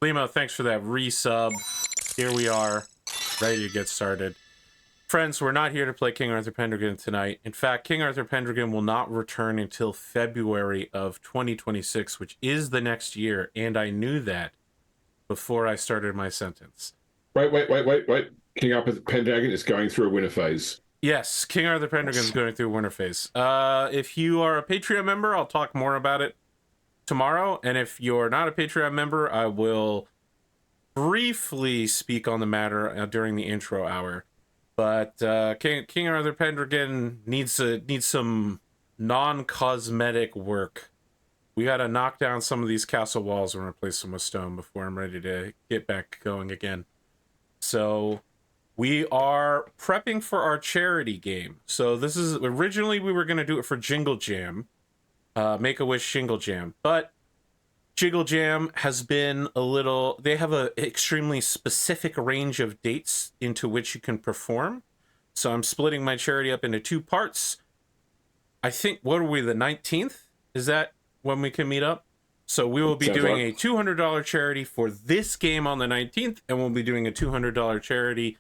Limo, thanks for that resub. Here we are, ready to get started. Friends, we're not here to play King Arthur Pendragon tonight. In fact, King Arthur Pendragon will not return until February of 2026, which is the next year, and I knew that before I started my sentence. Wait. King Arthur Pendragon is going through a winter phase. Yes, King Arthur Pendragon is going through a winter phase. If you are a Patreon member, I'll talk more about it tomorrow, and if you're not a Patreon member, I will briefly speak on the matter during the intro hour. But King Arthur Pendragon needs some non-cosmetic work. We got to knock down some of these castle walls and replace them with stone before I'm ready to get back going again. So we are prepping for our charity game. So this is originally we were going to do it for Jingle Jam, Make-A-Wish Jingle Jam, but Jingle Jam has been a little... They have an extremely specific range of dates into which you can perform. So I'm splitting my charity up into two parts. I think, what are we, the 19th? Is that when we can meet up? So we will be doing a $200 charity for this game on the 19th, and we'll be doing a $200 charity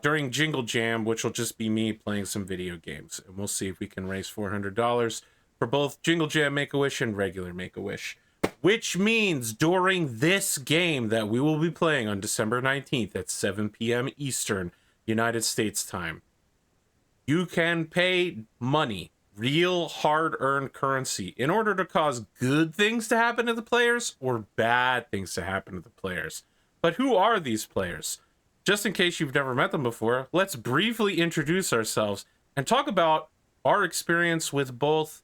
during Jingle Jam, which will just be me playing some video games. And we'll see if we can raise $400 for both Jingle Jam Make-A-Wish and regular Make-A-Wish. Which means during this game that we will be playing on December 19th at 7 p.m. Eastern, United States time, you can pay money, real hard-earned currency, in order to cause good things to happen to the players or bad things to happen to the players. But who are these players? Just in case you've never met them before, let's briefly introduce ourselves and talk about our experience with both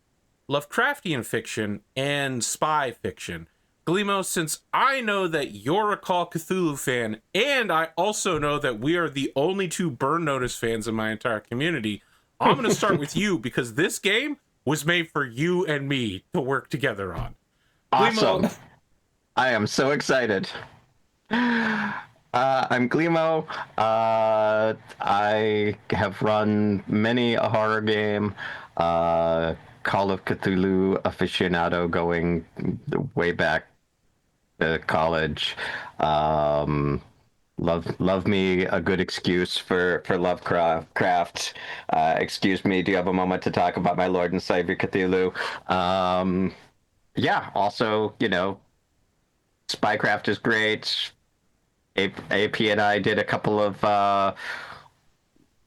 Lovecraftian fiction and spy fiction. Glimo, since I know that you're a Call of Cthulhu fan, and I also know that we are the only two Burn Notice fans in my entire community, I'm going to start with you because this game was made for you and me to work together on. Awesome. Glimo, I am so excited. I'm Glimo. I have run many a horror game. Call of Cthulhu aficionado going way back to college. Love me a good excuse for Lovecraft. Excuse me, do you have a moment to talk about my Lord and Savior Cthulhu? Yeah, also, Spycraft is great. AP and I did a couple of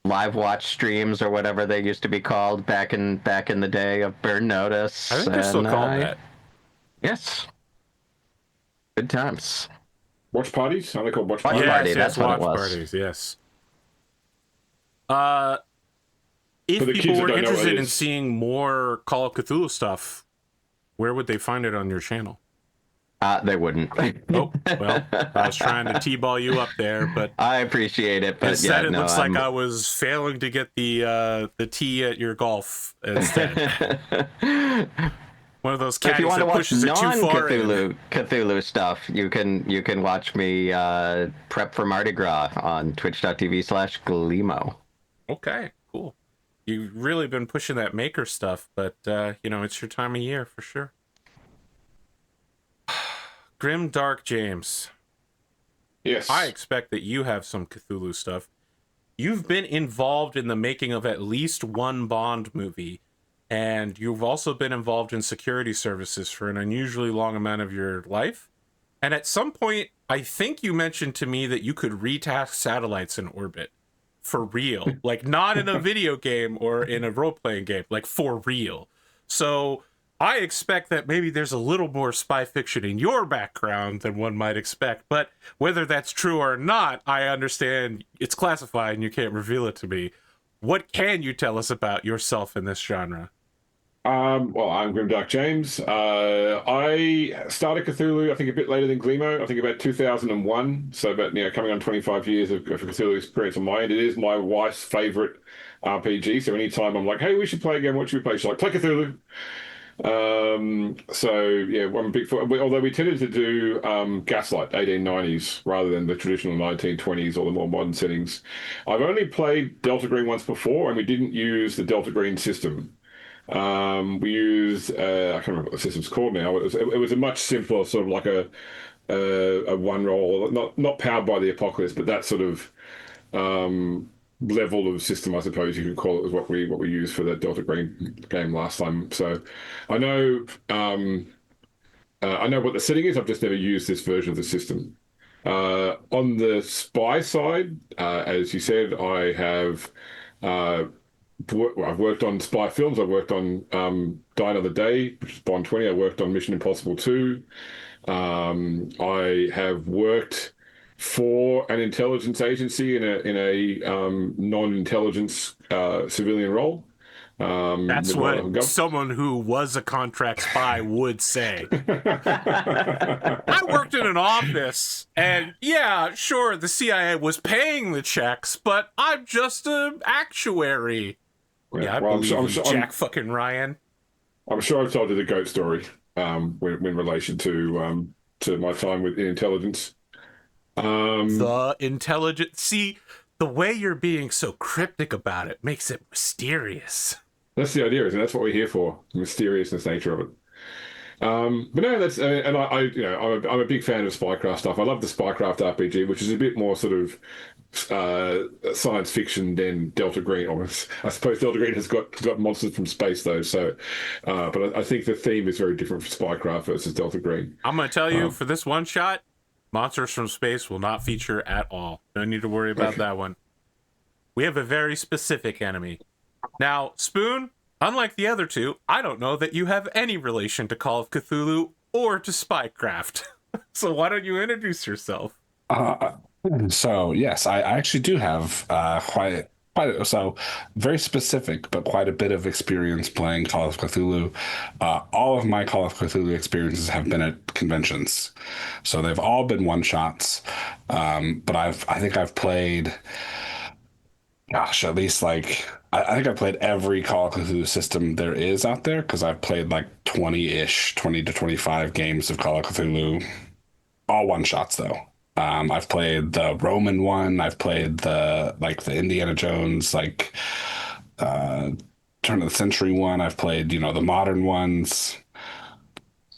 live watch streams or whatever they used to be called back in the day of Burn Notice. I think they're still called that. Yes. Good times. Watch parties? Are they called watch parties? Party, that's what it was. Parties, yes. If people were interested in seeing more Call of Cthulhu stuff, where would they find it on your channel? They wouldn't. Oh, well, I was trying to t-ball you up there, but I appreciate it. But instead, yeah, it looks like I was failing to get the tee at your golf instead. One of those caddies that pushes it too far. If you want to watch Cthulhu stuff, you can watch me prep for Mardi Gras on twitch.tv/Glimo. Okay, cool. You've really been pushing that maker stuff, but it's your time of year for sure. Grim Dark James. Yes. I expect that you have some Cthulhu stuff. You've been involved in the making of at least one Bond movie, and you've also been involved in security services for an unusually long amount of your life. And at some point, I think you mentioned to me that you could retask satellites in orbit. For real. Like, not in a video game or in a role-playing game. Like, for real. So I expect that maybe there's a little more spy fiction in your background than one might expect, but whether that's true or not, I understand it's classified and you can't reveal it to me. What can you tell us about yourself in this genre? Well, I'm Grimdark James. I started Cthulhu, I think, a bit later than Glimo. I think about 2001. So about coming on 25 years of Cthulhu experience on my end. It is my wife's favorite RPG. So anytime I'm like, hey, we should play again, what should we play? She's like, play Cthulhu. So yeah, I'm a big fan. Although we tended to do Gaslight 1890s rather than the traditional 1920s or the more modern settings. I've only played Delta Green once before, and we didn't use the Delta Green system. We used I can't remember what the system's called now. It was a much simpler sort of like a a one roll, not powered by the apocalypse, but that sort of level of system, I suppose you could call it, was what we used for that Delta Green game last time. So I know I know what the setting is. I've just never used this version of the system. On the spy side, as you said, I have. I've worked on spy films. I've worked on Die Another Day, which is Bond 20. I worked on Mission Impossible 2. I have worked for an intelligence agency in a non-intelligence civilian role. That's what someone who was a contract spy would say. I worked in an office, and yeah, sure, the CIA was paying the checks, but I'm just an actuary. Yeah, I believe you, Jack fucking Ryan. I'm sure I've told you the goat story in relation to my time in intelligence. The intelligence. See, the way you're being so cryptic about it makes it mysterious. That's the idea, isn't it? That's what we're here for, the mysteriousness nature of it. But no, that's and I'm a big fan of spycraft stuff. I love the spycraft RPG, which is a bit more sort of science fiction than Delta Green. Almost, I suppose Delta Green has got monsters from space though. So, but I think the theme is very different for spycraft versus Delta Green. I'm going to tell you, for this one shot, monsters from space will not feature at all. No need to worry about that one. We have a very specific enemy. Now, Spoon, unlike the other two, I don't know that you have any relation to Call of Cthulhu or to spycraft. So why don't you introduce yourself? So yes, I actually do have quite so very specific, but quite a bit of experience playing Call of Cthulhu. All of my Call of Cthulhu experiences have been at conventions, so they've all been one shots. But I think I've played, gosh, at least like I think I've played every Call of Cthulhu system there is out there, because I've played like 20 to 25 games of Call of Cthulhu, all one shots though. I've played the Roman one. I've played the Indiana Jones, turn of the century one. I've played, the modern ones.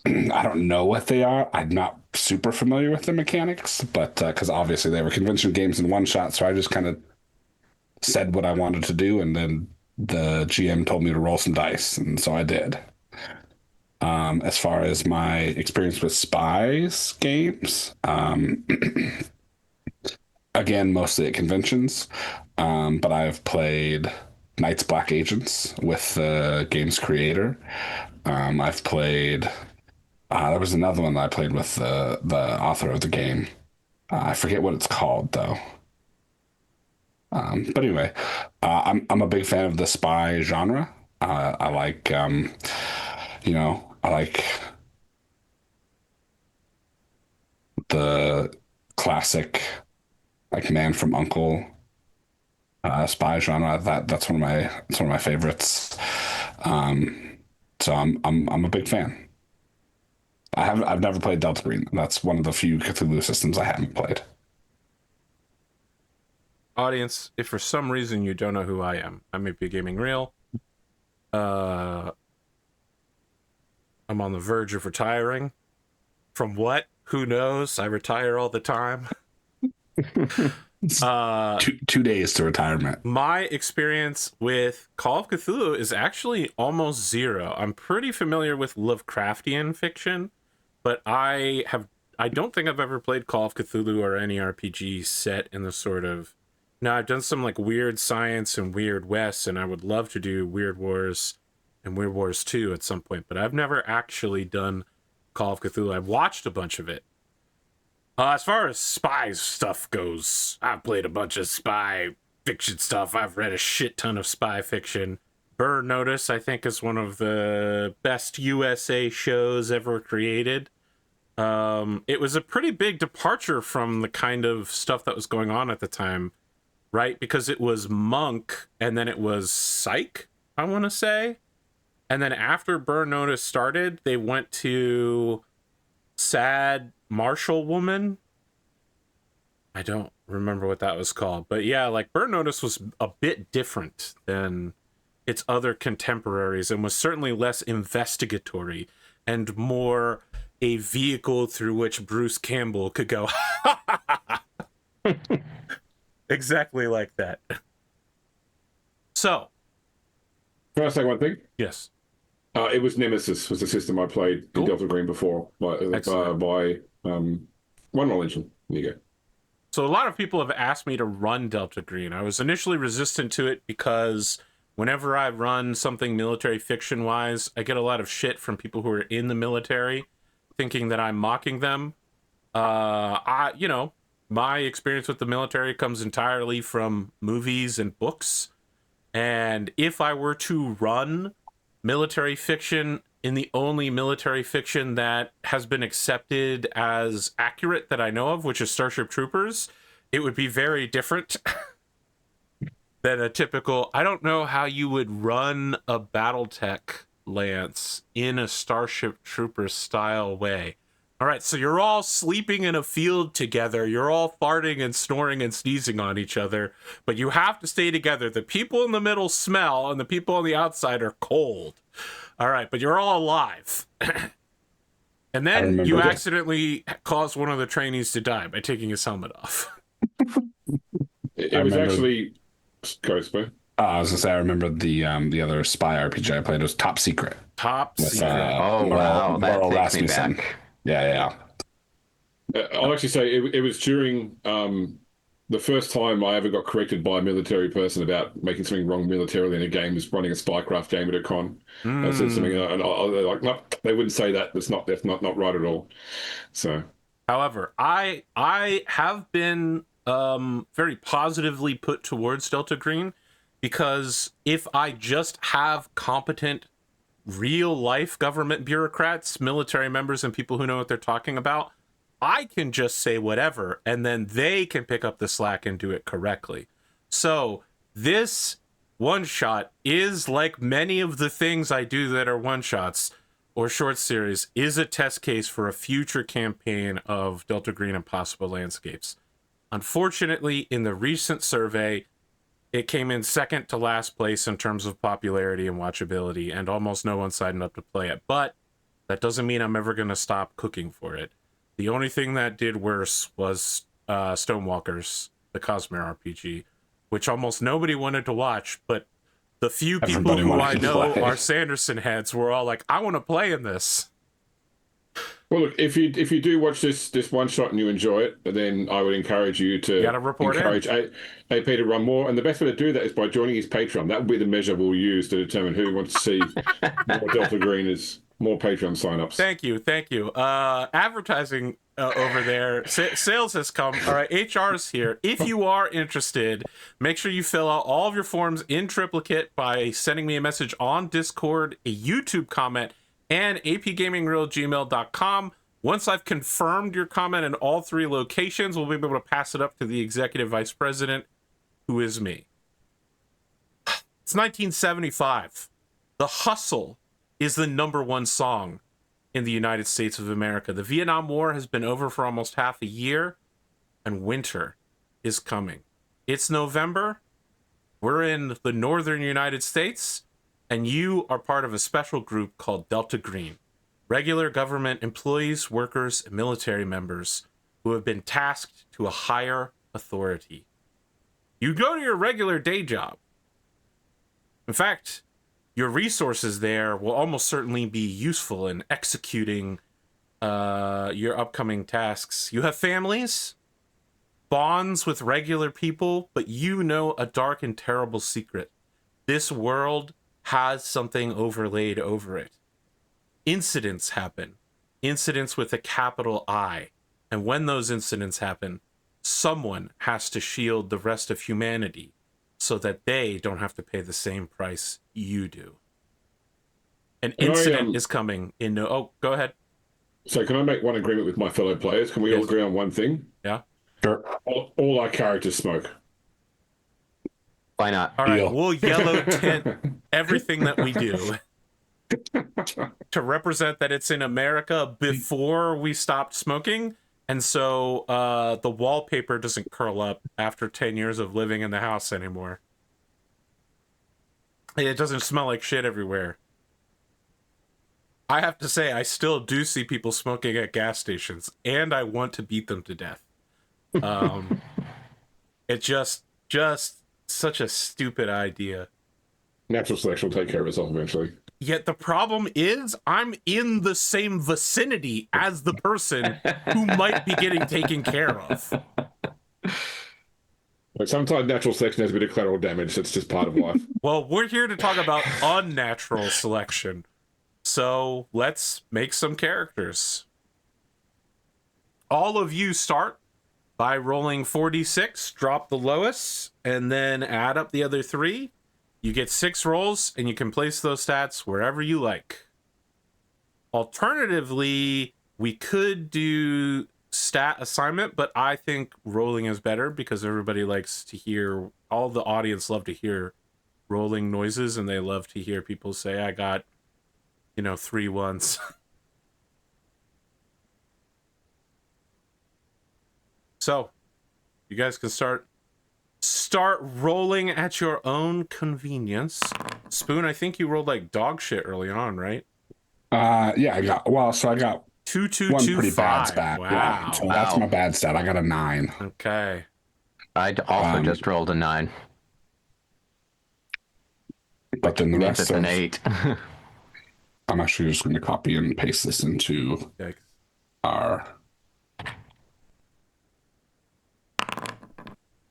I don't know what they are. I'm not super familiar with the mechanics, but because obviously they were convention games in one shot, so I just kind of said what I wanted to do, and then the GM told me to roll some dice, and so I did. As far as my experience with spies games, again, mostly at conventions, but I've played Knights Black Agents with the game's creator. I've played, there was another one that I played with the author of the game. I forget what it's called, though. But anyway, I'm a big fan of the spy genre. I like, I like the classic, like Man from U.N.C.L.E. Spy genre. That's one of my favorites. So I'm a big fan. I've never played Delta Green. That's one of the few Cthulhu systems I haven't played. Audience, if for some reason you don't know who I am, I may be gaming real. I'm on the verge of retiring. From what? Who knows? I retire all the time. 2 days to retirement. My experience with Call of Cthulhu is actually almost zero. I'm pretty familiar with Lovecraftian fiction, but I don't think I've ever played Call of Cthulhu or any RPG set in the sort of... Now, I've done some like Weird Science and Weird West, and I would love to do Weird Wars and Weird Wars 2 at some point, but I've never actually done Call of Cthulhu. I've watched a bunch of it. As far as spy stuff goes, I've played a bunch of spy fiction stuff. I've read a shit ton of spy fiction. Burn Notice, I think, is one of the best USA shows ever created. It was a pretty big departure from the kind of stuff that was going on at the time, right? Because it was Monk, and then it was Psych, I want to say. And then after Burn Notice started, they went to Sad Martial Woman. I don't remember what that was called. But yeah, like Burn Notice was a bit different than its other contemporaries and was certainly less investigatory. and more a vehicle through which Bruce Campbell could go exactly like that. So, Can I say one thing? yes. It was Nemesis was the system I played in Cool. Delta Green before by One Knowledge. There you go. So a lot of people have asked me to run Delta Green. I was initially resistant to it because whenever I run something military fiction wise, I get a lot of shit from people who are in the military thinking that I'm mocking them. My experience with the military comes entirely from movies and books. And if I were to run military fiction in the only military fiction that has been accepted as accurate that I know of, which is Starship Troopers, it would be very different than a typical... I don't know how you would run a Battletech Lance in a Starship Troopers style way. All right, so you're all sleeping in a field together. You're all farting and snoring and sneezing on each other, but you have to stay together. The people in the middle smell, and the people on the outside are cold. All right, but you're all alive. And then you accidentally cause one of the trainees to die by taking his helmet off. It was actually... Go, Spoon. I was gonna say I remember the other spy RPG I played was Top Secret. Top With, secret. Wow, that Laurel takes me Rasmussen. back. Yeah. I'll actually say it was during the first time I ever got corrected by a military person about making something wrong militarily in a game was running a spycraft game at a con. I said something, and they're like, no, they wouldn't say that. That's not right at all. So, however, I have been very positively put towards Delta Green because if I just have competent real life government bureaucrats, military members, and people who know what they're talking about, I can just say whatever, and then they can pick up the slack and do it correctly. So this one-shot is, like many of the things I do that are one-shots or short series, is a test case for a future campaign of Delta Green Impossible Landscapes. Unfortunately, in the recent survey, it came in second to last place in terms of popularity and watchability, and almost no one signed up to play it. But that doesn't mean I'm ever going to stop cooking for it. The only thing that did worse was Stonewalkers, the Cosmere RPG, which almost nobody wanted to watch, but the few people who I know are Sanderson heads were all like, I want to play in this. well, look, if you do watch this one shot and you enjoy it, then I would encourage you to encourage AP to run more. And the best way to do that is by joining his Patreon. That will be the measure we'll use to determine who wants to see more Delta Green is more Patreon signups. Thank you. Advertising over there. Sales has come. All right, HR's here. If you are interested, make sure you fill out all of your forms in triplicate by sending me a message on Discord, a YouTube comment, and apgamingreel@gmail.com. Once I've confirmed your comment in all three locations, we'll be able to pass it up to the executive vice president, who is me. It's 1975. The Hustle is the #1 song in the United States of America. The Vietnam War has been over for almost half a year, and winter is coming. It's November. We're in the northern United States, and you are part of a special group called Delta Green. Regular government employees, workers, and military members who have been tasked to a higher authority. You go to your regular day job. In fact, your resources there will almost certainly be useful in executing your upcoming tasks. You have families, bonds with regular people, but you know a dark and terrible secret. This world has something overlaid over it. Incidents happen. Incidents with a capital I. And when those incidents happen, someone has to shield the rest of humanity so that they don't have to pay the same price you do. An incident is coming in... Oh, go ahead. So can I make one agreement with my fellow players? Can we all agree on one thing? Yeah. Sure. All our characters smoke. Why not? All right, we'll yellow tint everything that we do to represent that it's in America before we stopped smoking. And so the wallpaper doesn't curl up after 10 years of living in the house anymore. It doesn't smell like shit everywhere. I have to say, I still do see people smoking at gas stations, and I want to beat them to death. It's just such a stupid idea. Natural selection will take care of itself eventually. Yet the problem is, I'm in the same vicinity as the person who might be getting taken care of. Like sometimes natural selection has a bit of collateral damage. That's just part of life. Well, we're here to talk about unnatural selection. So let's make some characters. All of you start by rolling 4d6, drop the lowest, and then add up the other 3. You get 6 rolls, and you can place those stats wherever you like. Alternatively, we could do stat assignment, but I think rolling is better because everybody likes to hear, all the audience love to hear rolling noises, and they love to hear people say, I got, 3 ones. So, you guys can start rolling at your own convenience. Spoon, I think you rolled like dog shit early on, right? Yeah, I got one 2-2-2-5. pretty bad stat. Wow. Yeah, so that's my bad stat. I got a 9. Okay. I also just rolled a 9. But then the Means rest it's of an 8. I'm actually just going to copy and paste this into Yikes. our.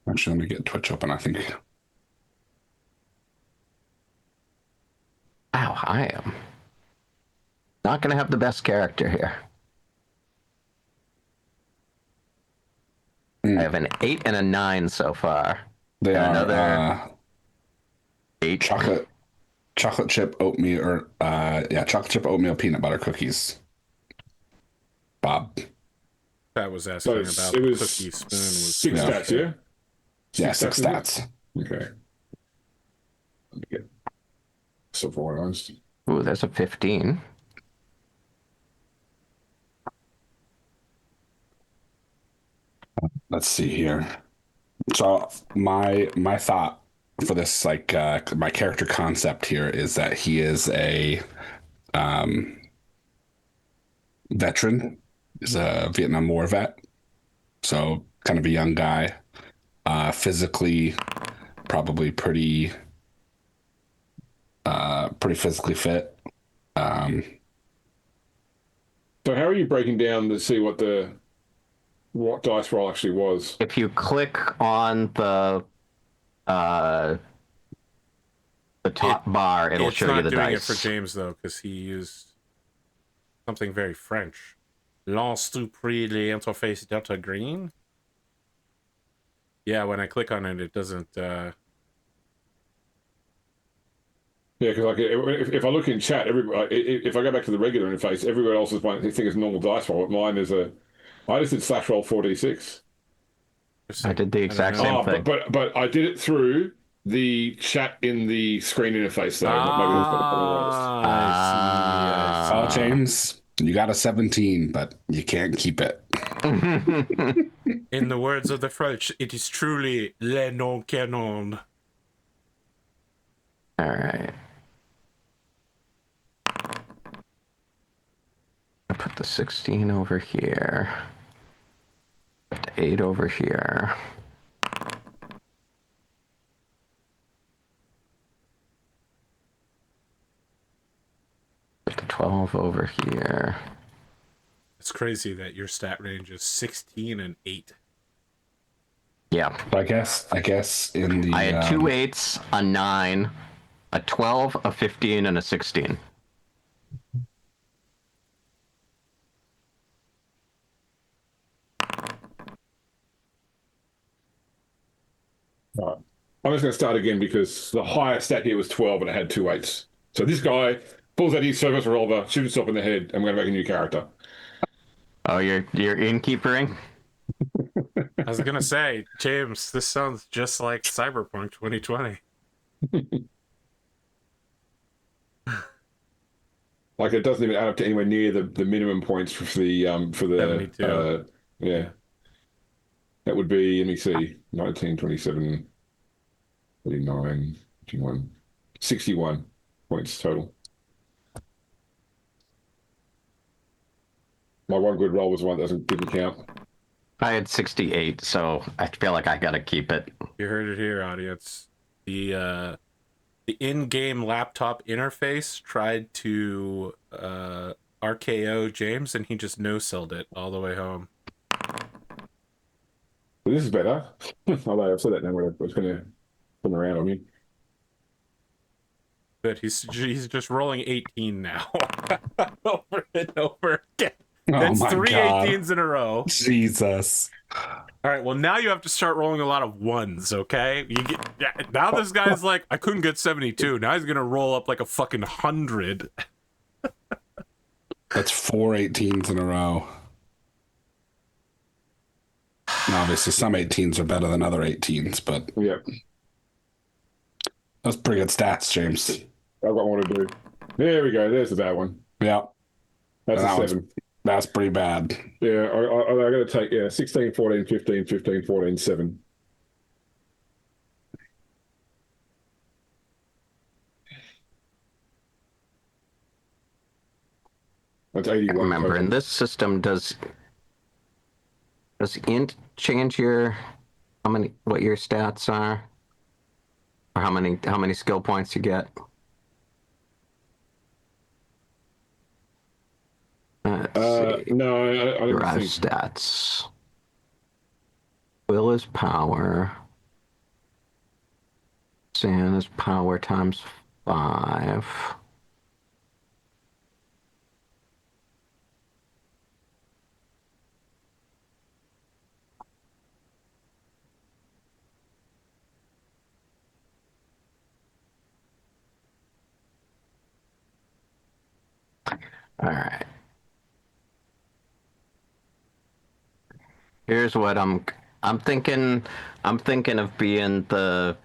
Actually, let me get Twitch open, I think. Wow, I am not going to have the best character here. I have an 8 and a 9 so far. They And are another 8. chocolate chip oatmeal, or chocolate chip oatmeal peanut butter cookies. Bob. That was asking about Cookie Spoon. Was 6 stats, yeah? Yeah, 6 stats. Okay. Let me get some organized. Ooh, there's a 15. Let's see here. So my thought for this, like my character concept here, is that he is a veteran. He's a Vietnam War vet. So kind of a young guy. Physically, probably pretty physically fit. So how are you breaking down to see what dice roll actually was? If you click on the top bar, it'll show you the dice. It's not doing it for James, though, because he used something very French. Lance tout prix l'interface Delta Green. Yeah, when I click on it, it doesn't... Yeah, because like if I look in chat, if I go back to the regular interface, everyone else is one thing is normal dice roll. But mine is I just did / roll 4d6. I did the exact same thing. But I did it through the chat in the screen interface. So I see. Oh, James, you got a 17, but you can't keep it. In the words of the French, it is truly le non canon. All right. I put the 16 over here. Put the 8 over here. Put the 12 over here. It's crazy that your stat range is 16 and 8. Yeah. I guess in the I had 2 8s, a 9, a 12, a 15, and a 16. Right. I'm just going to start again because the highest stat here was 12 and it had 2 8s. So this guy pulls out his service revolver, shoots himself in the head, and we're going to make a new character. Oh, you're innkeepering? I was gonna say, James, this sounds just like Cyberpunk 2020. Like it doesn't even add up to anywhere near the minimum points for the 72. Yeah. That would be, let me see, 19, 27, 39, 51, 61 points total. My one good roll was one that didn't count. I had 68, so I feel like I gotta keep it. You heard it here, audience. The in-game laptop interface tried to RKO James, and he just no-selled it all the way home. But this is better. Although I've said that now, where I was going to come around on me. But he's just rolling 18 now. Over and over again. That's my three God. 18s in a row. Jesus. All right, well, now you have to start rolling a lot of ones, okay? Now this guy's like, I couldn't get 72. Now he's going to roll up like a fucking 100. That's 4 18s in a row. And obviously, some 18s are better than other 18s, but Yeah, that's pretty good stats, James. I've got more to do. There we go. There's the bad one. Yeah, That's that a 7. that's pretty bad. Yeah, I got to take 16, 14, 15, 15, 14, 7. That's 81. Remember, total. in this system, does int change your what your stats are, or how many skill points you get? Let's see. No, I don't Drive think. stats. Will is power. Sand is power times 5. All right. Here's what I'm thinking. I'm thinking of being the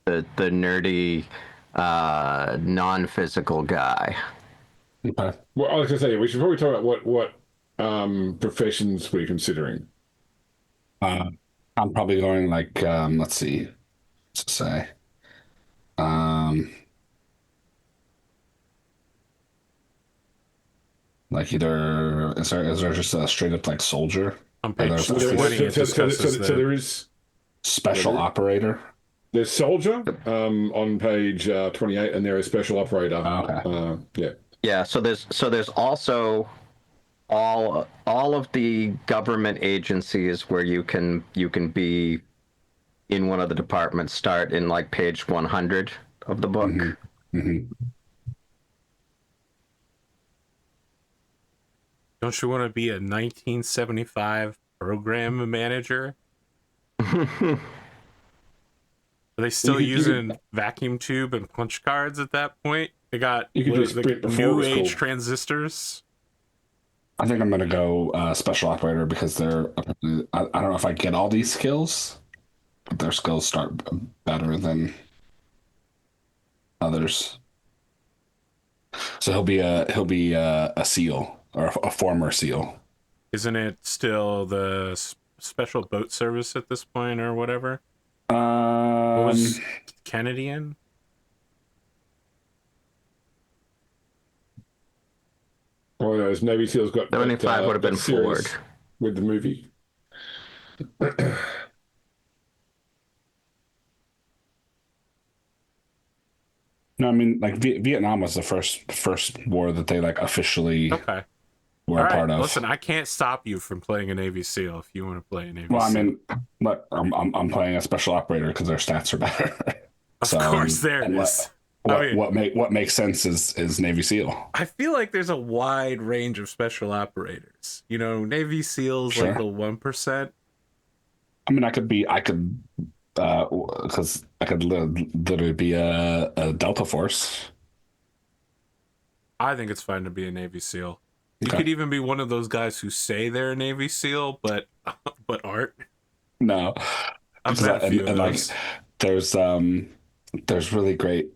nerdy non-physical guy. Okay. Well, I was going to say we should probably talk about what professions we're considering. I'm probably going like, let's see, what's it say? Like either is there just a straight up like soldier? On Or page there's 20, it discusses So the... there is special operator. there's soldier on page 28, and there is special operator. Oh, okay. Yeah. Yeah. So there's also all of the government agencies where you can be in one of the departments start in like page 100 of the book. Mm-hmm. Don't you want to be a 1975 program manager? Are they still using vacuum tube and punch cards at that point? They got You could do a sprint before it new was age cool. transistors. I think I'm gonna go special operator because they're. I don't know if I get all these skills, but their skills start better than others. So he'll be a SEAL or a former SEAL. Isn't it still the special boat service at this point or whatever? What was Kennedy in? Well, those Navy SEALs got 75 would have been series Ford. with the movie. No, I mean like Vietnam was the first war that they like officially Okay. were All a part right. of. Listen, I can't stop you from playing a Navy SEAL if you want to play a Navy Well, I SEAL. mean, but I'm playing a special operator because their stats are better. Of course, there it is. What makes sense is Navy SEAL. I feel like there's a wide range of special operators. You know, Navy SEALs Sure. like the 1%. I mean, I could because I could literally be a Delta Force. I think it's fine to be a Navy SEAL. You Okay. could even be one of those guys who say they're a Navy SEAL, but aren't. No, I've met a few of and like those. there's really great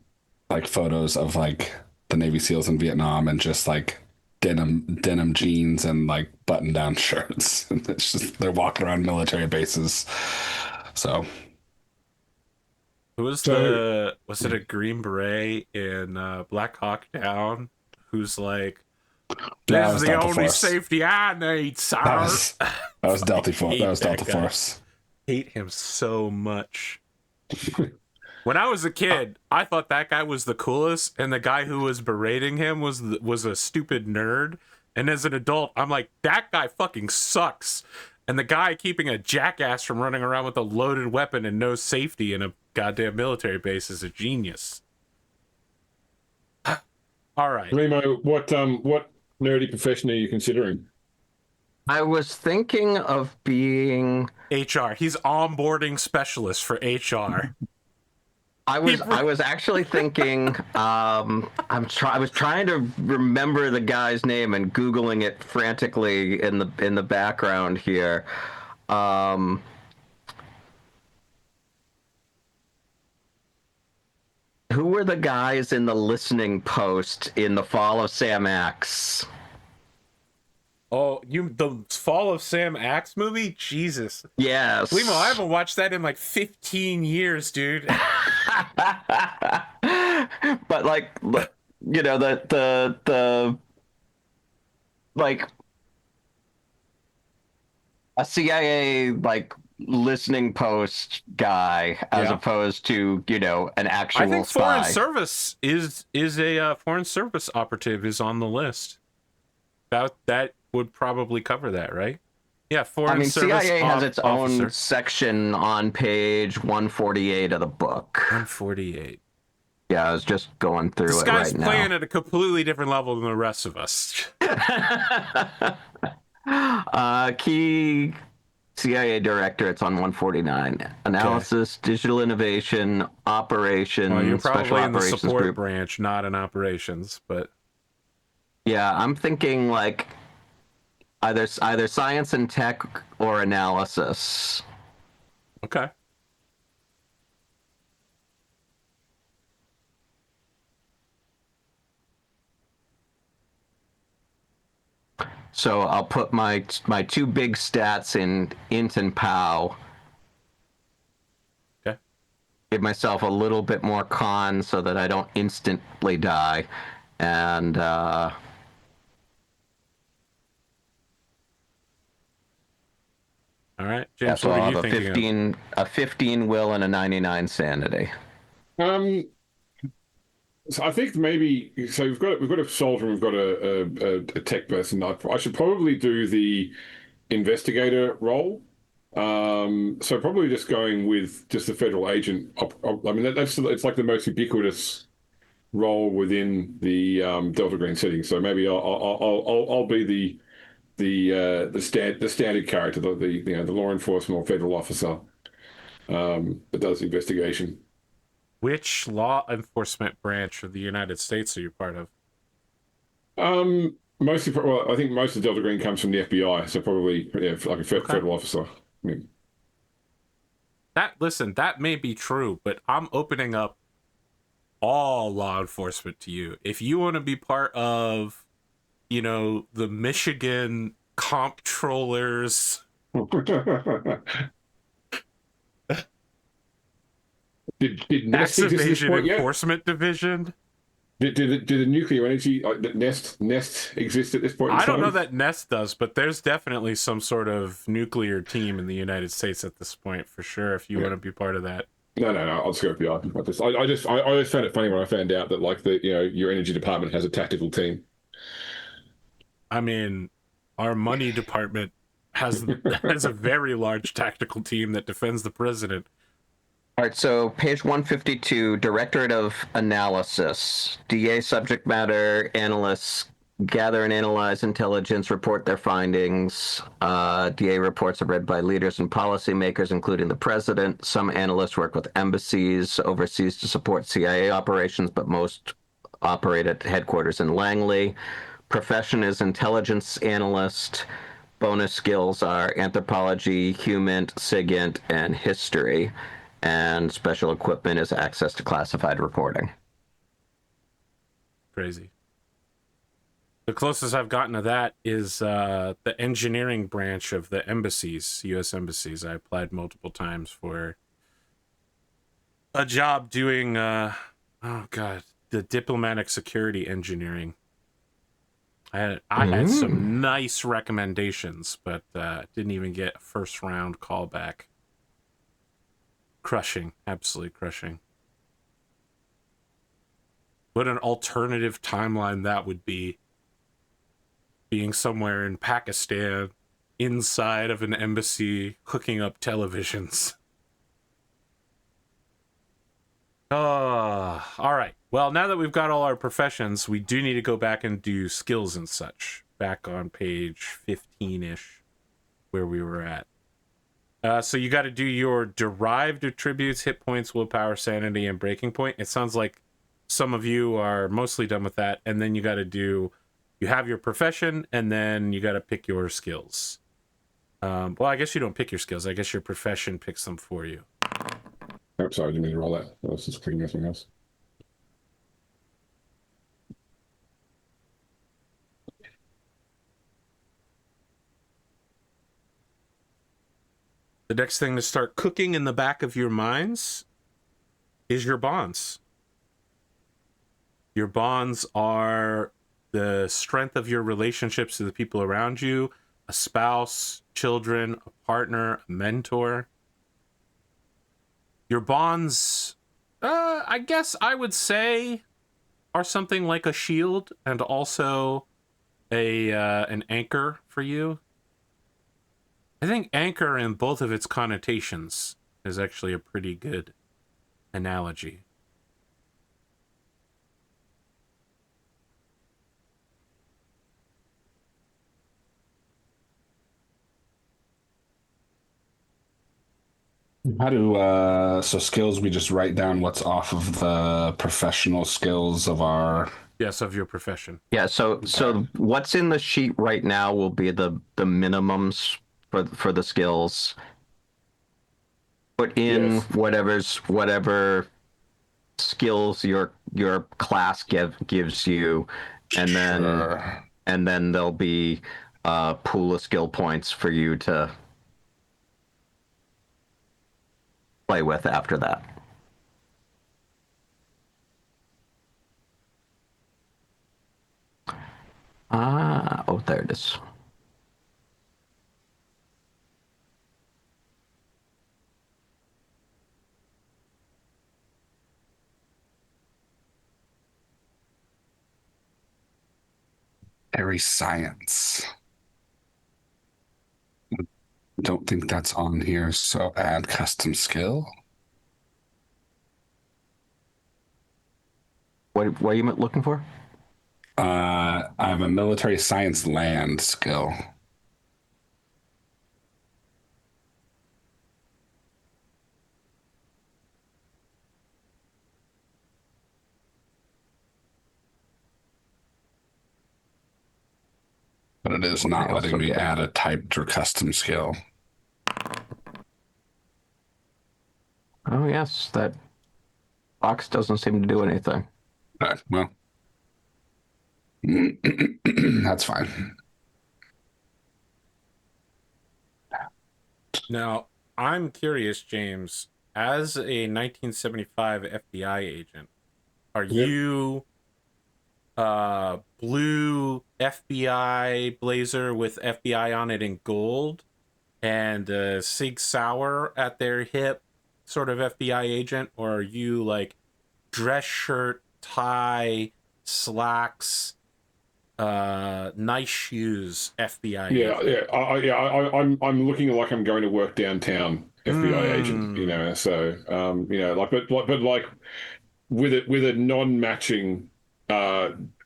like photos of like the Navy SEALs in Vietnam and just like denim jeans and like button down shirts. And it's just they're walking around military bases. So Who was So- was it a Green Beret in Black Hawk Down who's like, That "This is was the Delta only Force. safety I need, sir." That was Delta Force. hate That was that Delta guy. Force. Hate him so much. When I was a kid, I thought that guy was the coolest, and the guy who was berating him was a stupid nerd. And as an adult, I'm like, that guy fucking sucks. And the guy keeping a jackass from running around with a loaded weapon and no safety in a goddamn military base is a genius. All right. Remo, what nerdy profession are you considering? I was thinking of being. HR. He's onboarding specialist for HR. I was actually thinking. I was trying to remember the guy's name and googling it frantically in the background here. Who were the guys in the listening post in the Fall of Sam Axe? Oh, the Fall of Sam Axe movie? Jesus. Yes. Limo, I haven't watched that in like 15 years, dude. But like, you know, the like a CIA like listening post guy as Yeah. opposed to, you know, an actual I think spy. Foreign Service is a Foreign Service operative is on the list. That would probably cover that, right? Yeah, Foreign Service. CIA has its officer. own section on page 148 of the book. 148. Yeah, I was just going through This it guy's right playing now. at a completely different level than the rest of us. Key CIA director, it's on 149. Analysis, digital innovation, operations, Well, you're special probably in the operations support group. branch, not in operations, but Yeah, I'm thinking like either science and tech or analysis. okay. So I'll put my two big stats in int and pow. Okay. Give myself a little bit more con so that I don't instantly die, and All right, yeah, James, so what I'll are you have thinking a 15 will and a 99 sanity. So I think maybe so. We've got a soldier, we've got a tech person. I should probably do the investigator role. So probably just going with just the federal agent. I mean, that's it's like the most ubiquitous role within the Delta Green setting. So maybe I'll be the standard character, the you know the law enforcement or federal officer that does the investigation. Which law enforcement branch of the United States are you part of? Mostly, well, I think most of Delta Green comes from the FBI, so probably yeah, like a Okay. federal officer. Yeah. That may be true, but I'm opening up all law enforcement to you. If you want to be part of, you know, the Michigan comptrollers. Did Tax Nest exist at this Evasion point yet? Enforcement Division. Did the nuclear energy Nest exist at this point in I don't know time? that Nest does, but there's definitely some sort of nuclear team in the United States at this point for sure. If you want to be part of that. No. I'll just go FBI. I just found it funny when I found out that like your energy department has a tactical team. I mean, our money department has a very large tactical team that defends the president. All right, so page 152, Directorate of Analysis. DA subject matter analysts gather and analyze intelligence, report their findings. DA reports are read by leaders and policymakers, including the president. Some analysts work with embassies overseas to support CIA operations, but most operate at headquarters in Langley. Profession is intelligence analyst. Bonus skills are anthropology, human, SIGINT, and history. And special equipment is access to classified reporting. Crazy. The closest I've gotten to that is the engineering branch of the embassies, U.S. embassies. I applied multiple times for a job doing, the diplomatic security engineering. I had some nice recommendations, but didn't even get a first round callback. Crushing, absolutely crushing. What an alternative timeline that would be. Being somewhere in Pakistan, inside of an embassy, hooking up televisions. All right. Well, now that we've got all our professions, we do need to go back and do skills and such. Back on page 15-ish, where we were at. So you got to do your derived attributes, hit points, willpower, sanity, and breaking point. It sounds like some of you are mostly done with that. And then you got to do, you have your profession, and then you got to pick your skills. Well, I guess you don't pick your skills. I guess your profession picks them for you. Oh, sorry, I didn't mean to roll that. I was just clicking something else. The next thing to start cooking in the back of your minds is your bonds. Your bonds are the strength of your relationships to the people around you, a spouse, children, a partner, a mentor. Your bonds, I guess I would say, are something like a shield and also an anchor for you. I think anchor in both of its connotations is actually a pretty good analogy. How do so skills? We just write down what's off of the professional skills of our. Yes, of your profession. Yeah, so what's in the sheet right now will be the minimums for the skills. Put in Yes. whatever skills your class gives you, and then Sure. there'll be a pool of skill points for you to play with after that. Oh, there it is. Airy science. Don't think that's on here, so add custom skill. What are you looking for? I have a military science land skill. But it is not letting me add a typed or custom skill. Oh yes, that box doesn't seem to do anything. Well, that's fine. Now, I'm curious, James, as a 1975 FBI agent, are you blue FBI blazer with FBI on it in gold and Sig Sauer at their hip sort of FBI agent, or are you like dress shirt, tie, slacks, nice shoes FBI agent? I'm looking like I'm going to work downtown FBI agent, you know. So, but like with a non-matching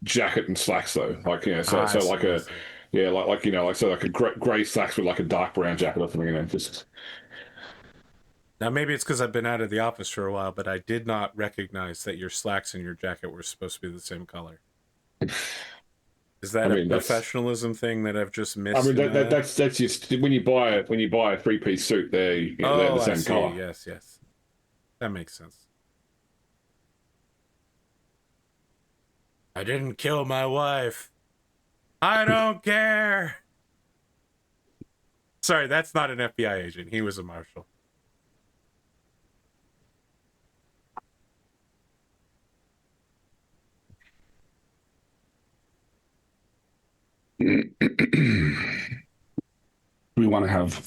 jacket and slacks though, like like a gray slacks with like a dark brown jacket or something, you know, just. Now, maybe it's because I've been out of the office for a while, but I did not recognize that your slacks and your jacket were supposed to be the same color. Is that a professionalism thing that I've just missed? I mean, that's just when you buy a three-piece suit, they're the same color. Yes, that makes sense. I didn't kill my wife. I don't care. Sorry, that's not an FBI agent. He was a marshal. we want to have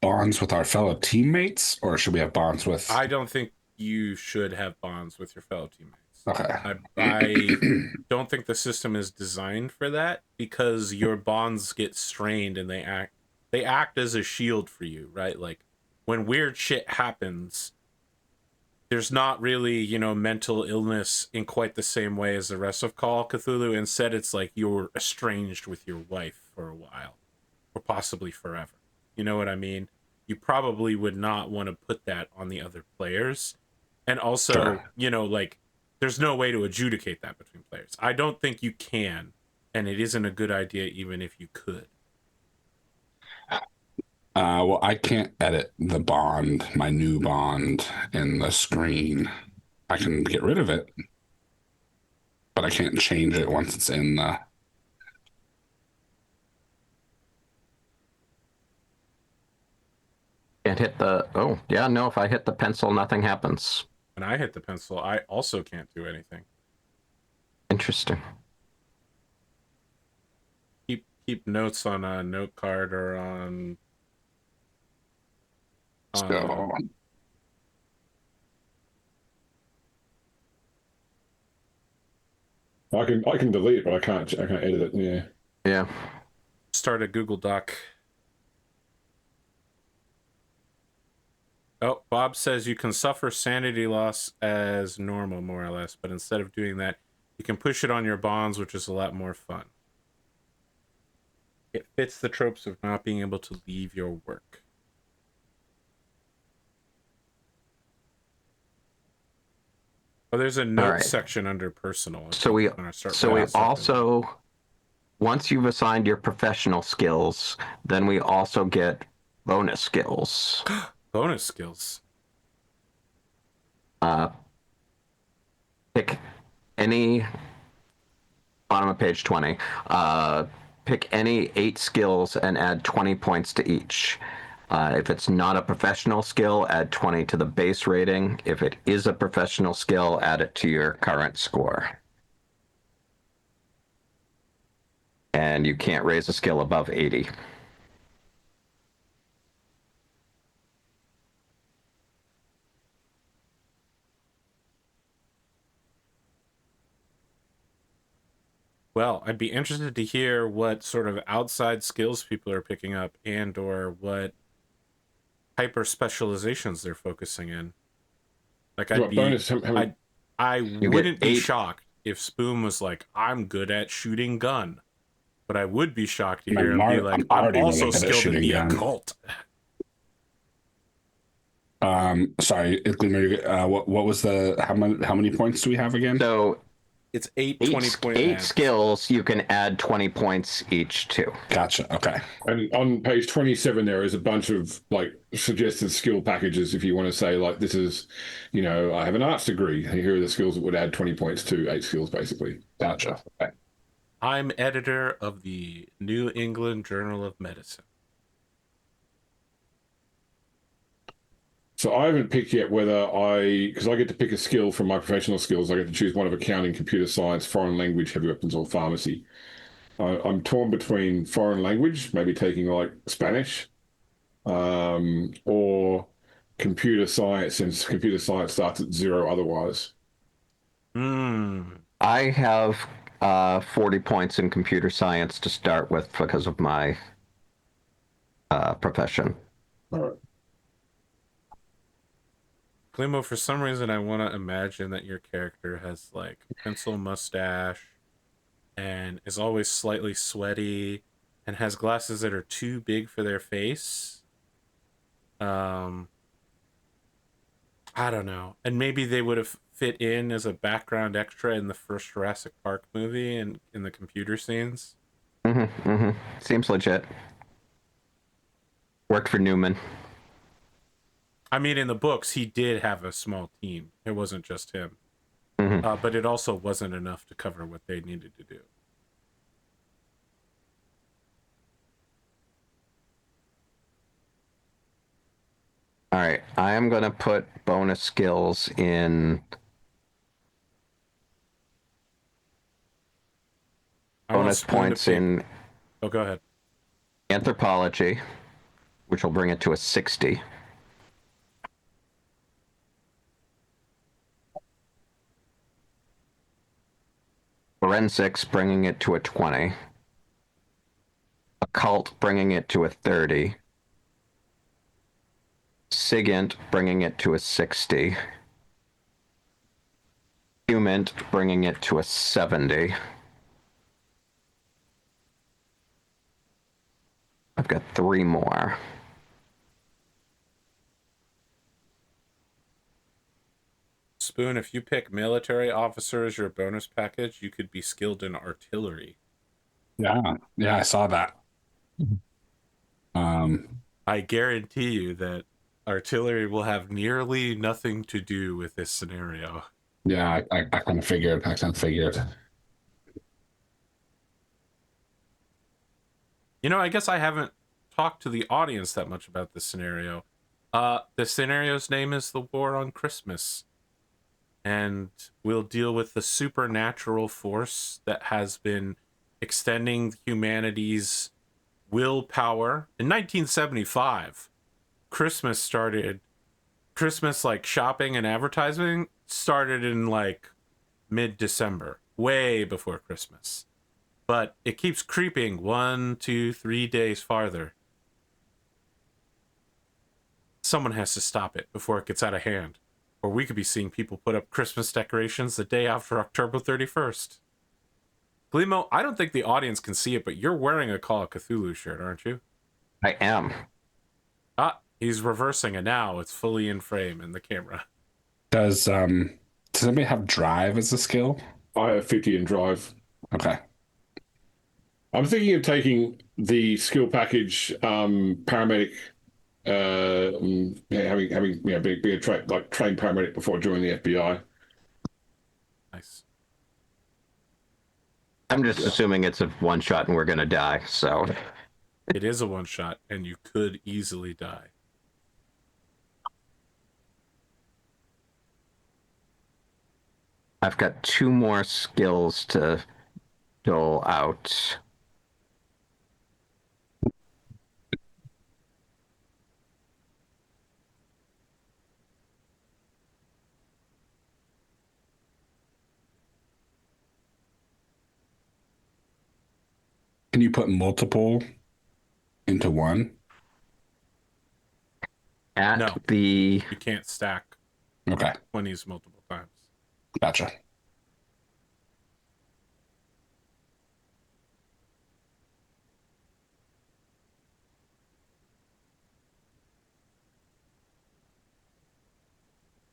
bonds with our fellow teammates, or should we have bonds with? I don't think you should have bonds with your fellow teammates. Okay. I don't think the system is designed for that, because your bonds get strained and they act as a shield for you, right? Like when weird shit happens, there's not really, you know, mental illness in quite the same way as the rest of Call of Cthulhu. Instead, it's like you're estranged with your wife for a while, or possibly forever. You know what I mean? You probably would not want to put that on the other players. And also, Sure. you know, like, there's no way to adjudicate that between players. I don't think you can, and it isn't a good idea even if you could. Well, I can't edit the bond, my new bond, in the screen. I can get rid of it, but I can't change it once it's in the. Can't hit the. Oh, yeah, no, if I hit the pencil, nothing happens. When I hit the pencil, I also can't do anything. Interesting. Keep notes on a note card or on. So, I can delete it, but I can't edit it. Yeah. Yeah. Start a Google Doc. Oh, Bob says you can suffer sanity loss as normal, more or less, but instead of doing that, you can push it on your bonds, which is a lot more fun. It fits the tropes of not being able to leave your work. Oh, there's a note section under personal. So we something. also, once you've assigned your professional skills, then we also get bonus skills. Bonus skills. Pick any, bottom of page 20, pick any 8 skills and add 20 points to each. If it's not a professional skill, add 20 to the base rating. If it is a professional skill, add it to your current score. And you can't raise a skill above 80. Well, I'd be interested to hear what sort of outside skills people are picking up, and or what hyper specializations they're focusing in. Like, I wouldn't be shocked if Spoon was like, I'm good at shooting gun. But I would be shocked to hear him be like, I'm also skilled in the occult. Sorry, Gleamer, what was the how many points do we have again? So it's 8 skills you can add 20 points each to. Gotcha. Okay. And on page 27, there is a bunch of like suggested skill packages. If you want to say like, this is, you know, I have an arts degree. Here are the skills that would add 20 points to 8 skills, basically. Gotcha. Okay. I'm editor of the New England Journal of Medicine. So I haven't picked yet whether because I get to pick a skill from my professional skills. I get to choose one of accounting, computer science, foreign language, heavy weapons, or pharmacy. I'm torn between foreign language, maybe taking like Spanish, or computer science, since computer science starts at 0 otherwise. I have 40 points in computer science to start with because of my profession. All right. Glimo, for some reason, I want to imagine that your character has like a pencil mustache and is always slightly sweaty and has glasses that are too big for their face. I don't know. And maybe they would have fit in as a background extra in the first Jurassic Park movie and in the computer scenes. Seems legit. Worked for Newman. I mean, in the books, he did have a small team. It wasn't just him. But it also wasn't enough to cover what they needed to do. All right, I am going to put bonus skills in. Bonus points in Oh, go ahead. Anthropology, which will bring it to a 60. Forensics, bringing it to a 20. Occult, bringing it to a 30. Sigint, bringing it to a 60. Human, bringing it to a 70. I've got 3 more. Spoon, if you pick military officer as your bonus package, you could be skilled in artillery. Yeah, I saw that. I guarantee you that artillery will have nearly nothing to do with this scenario. Yeah, I kind of figured. I kind of figured. You know, I guess I haven't talked to the audience that much about this scenario. The scenario's name is The War on Christmas. And we'll deal with the supernatural force that has been extending humanity's willpower. In 1975, Christmas like shopping and advertising started in like mid-December, way before Christmas. But it keeps creeping 1, 2, 3 days farther. Someone has to stop it before it gets out of hand. Or we could be seeing people put up Christmas decorations the day after October 31st. Glimo, I don't think the audience can see it, but you're wearing a Call of Cthulhu shirt, aren't you? I am. Ah, he's reversing it now. It's fully in frame in the camera. Does anybody have drive as a skill? I have 50 in drive. Okay. I'm thinking of taking the skill package, paramedic, having being a trained paramedic before joining the FBI. Nice. I'm just assuming it's a one shot and we're gonna die, so It is a one shot, and you could easily die. I've got 2 more skills to dole out. Can you put multiple into one? At No. the You can't stack Okay, 20s multiple times. gotcha.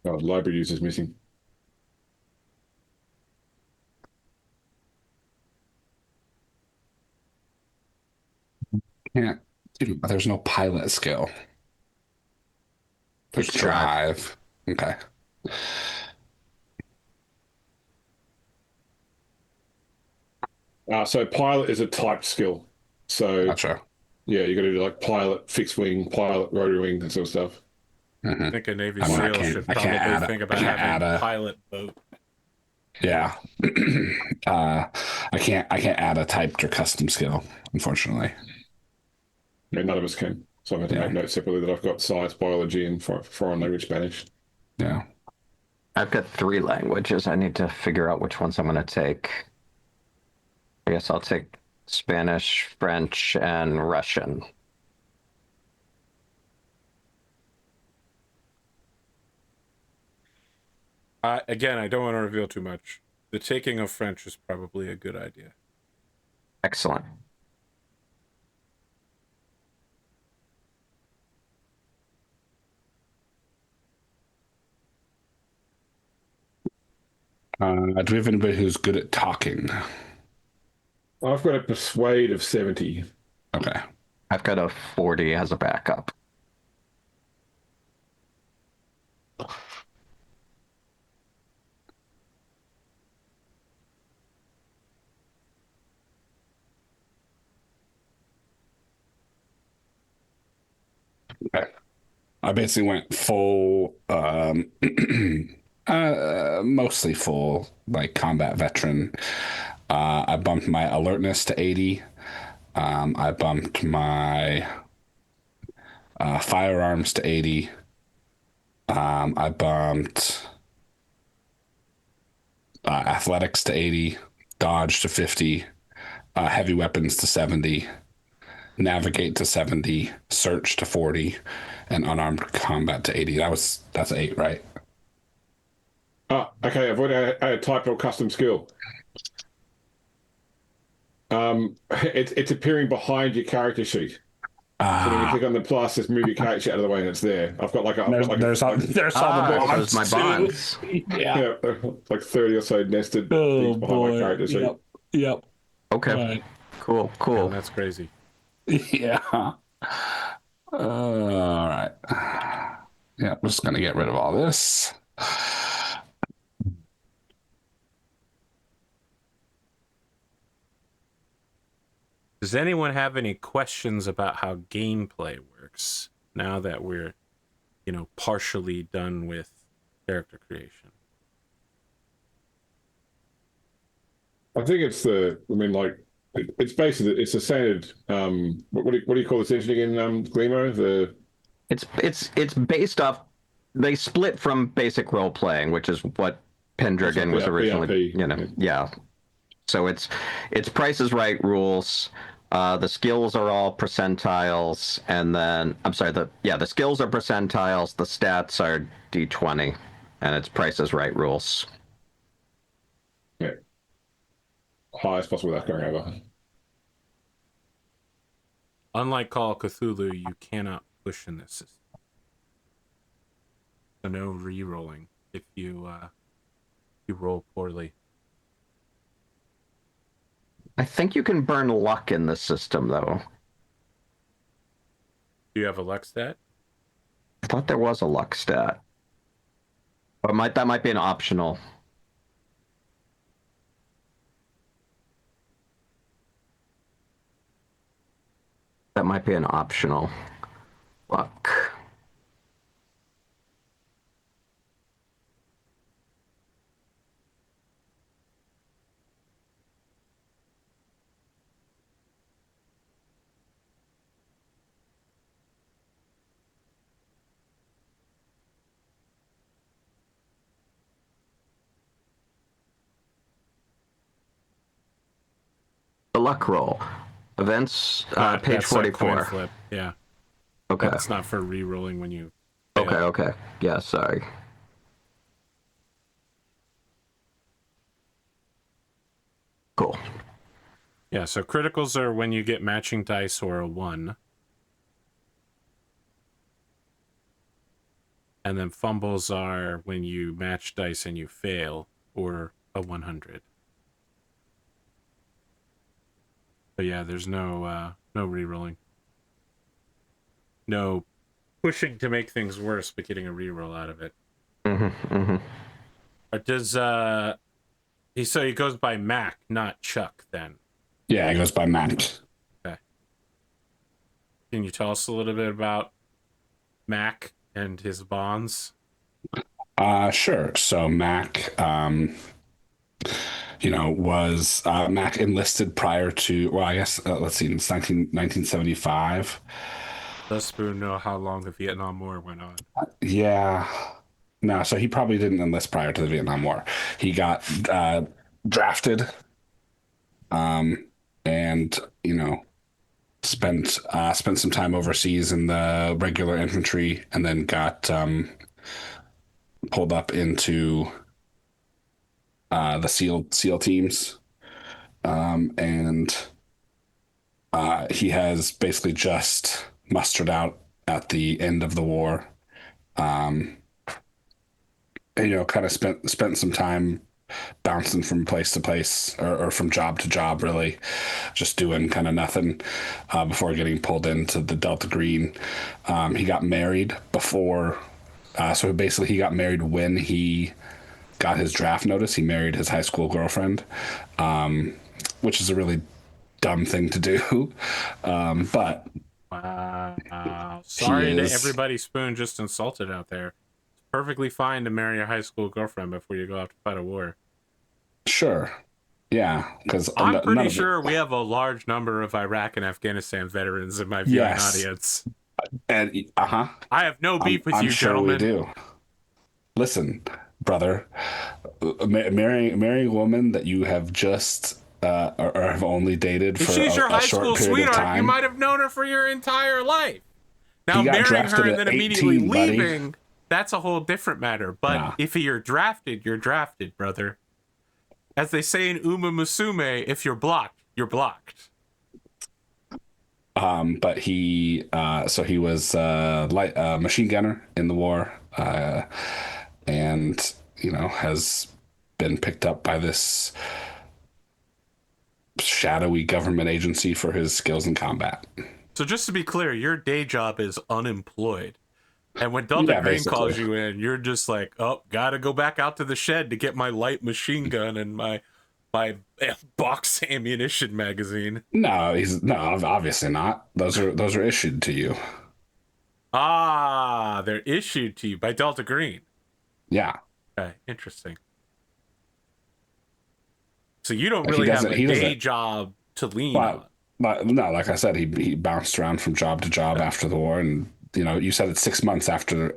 Oh, library users missing. Can't. There's no pilot skill. There's It's drive. drive. Okay. So pilot is a typed skill. So Gotcha. yeah, you got to do like pilot, fixed wing, pilot, rotary wing, that sort of stuff. I think a Navy I mean, SEAL should I can't probably add think a- about I can't having add a a- pilot boat. Yeah. I can't add a typed or custom skill, unfortunately. Yeah, none of us can. So I'm going to Yeah. make note separately that I've got science, biology, and foreign language Spanish. Yeah. I've got 3 languages. I need to figure out which ones I'm gonna take. I guess I'll take Spanish, French, and Russian. Again, I don't want to reveal too much. The taking of French is probably a good idea. Excellent. Do we have anybody who's good at talking? I've got a persuade of 70. Okay. I've got a 40 as a backup. Okay. I basically went full, mostly full, like combat veteran. I bumped my alertness to 80. I bumped my firearms to 80. I bumped athletics to 80, dodge to 50, heavy weapons to 70, navigate to 70, search to 40, and unarmed combat to 80. That's 8, right? Okay. I've already a type or custom skill. It's appearing behind your character sheet. So when you click on the plus, just move your character sheet out of the way, and it's there. I've got There's all the There's bonds my too. bonds. Yeah. yeah, like 30 or so nested things behind my character sheet. Yep. Okay. Right. Cool. Cool. And that's crazy. Yeah. All right. Yeah, I'm just gonna get rid of all this. Does anyone have any questions about how gameplay works now that we're, partially done with character creation? I think it's it's basically it's a standard. What do you call this engine again? Glimo. It's based off. They split from basic role playing, which is what Pendragon was originally. BRP. Yeah. So it's Price is Right rules. The skills are all percentiles, and then I'm sorry. The skills are percentiles. The stats are D20, and it's Price is Right rules. Yeah. Highest possible without going over. Unlike Call of Cthulhu, you cannot push in this system. So no re-rolling if you roll poorly. I think you can burn luck in this system, though. Do you have a luck stat? I thought there was a luck stat. Or that might be an optional. That might be an optional luck. The luck roll. Events, page That's a coin 44. flip. Yeah. Okay. That's not for re-rolling when you fail. Okay. Yeah, sorry. Cool. Yeah, so criticals are when you get matching dice or a 1. And then fumbles are when you match dice and you fail, or a 100. But yeah, there's no re-rolling. No pushing to make things worse, but getting a re-roll out of it. Or does so he goes by Mac, not Chuck, then? Yeah, it goes by Mac. Okay. Can you tell us a little bit about Mac and his bonds? Sure. So Mac, was Mac enlisted prior to, well, I guess, let's see, it's 1975. Does Spoon know how long the Vietnam War went on? Yeah. No, so he probably didn't enlist prior to the Vietnam War. He got drafted, and spent some time overseas in the regular infantry, and then got pulled up into the SEAL teams, and he has basically just mustered out at the end of the war. Kind of spent some time bouncing from place to place, or from job to job, really, just doing kind of nothing before getting pulled into the Delta Green. He got married before, so basically he got married when he got his draft notice. He married his high school girlfriend, which is a really dumb thing to do. But wow. Sorry to everybody Spoon just insulted out there. It's perfectly fine to marry your high school girlfriend before you go out to fight a war. Sure. Yeah, because I'm none pretty of it. sure we have a large number of Iraq and Afghanistan veterans in my viewing Yes, audience. and I have no beef with I'm you, sure we gentlemen. do. Listen, brother, marrying a woman that you have just or have only dated If for she's your a high short school period of sweetheart, you time. might have known her for your entire life. Now, He got marrying her drafted and at then immediately 18, buddy. leaving, that's a whole different matter. But Yeah. if you're drafted, brother. As they say in Uma Musume, if you're blocked, you're blocked. But so he was light machine gunner in the war, and has been picked up by this shadowy government agency for his skills in combat. So just to be clear, your day job is unemployed. And when Delta Yeah, Green basically. calls you in, you're just like, oh, gotta go back out to the shed to get my light machine gun and my box ammunition magazine. No, obviously not. Those are issued to you. Ah, they're issued to you by Delta Green. Yeah. Okay, interesting. So you don't Like really have a he day doesn't. job to lean on. But no, like I said, he bounced around from job to job after the war, and you said it's 6 months after.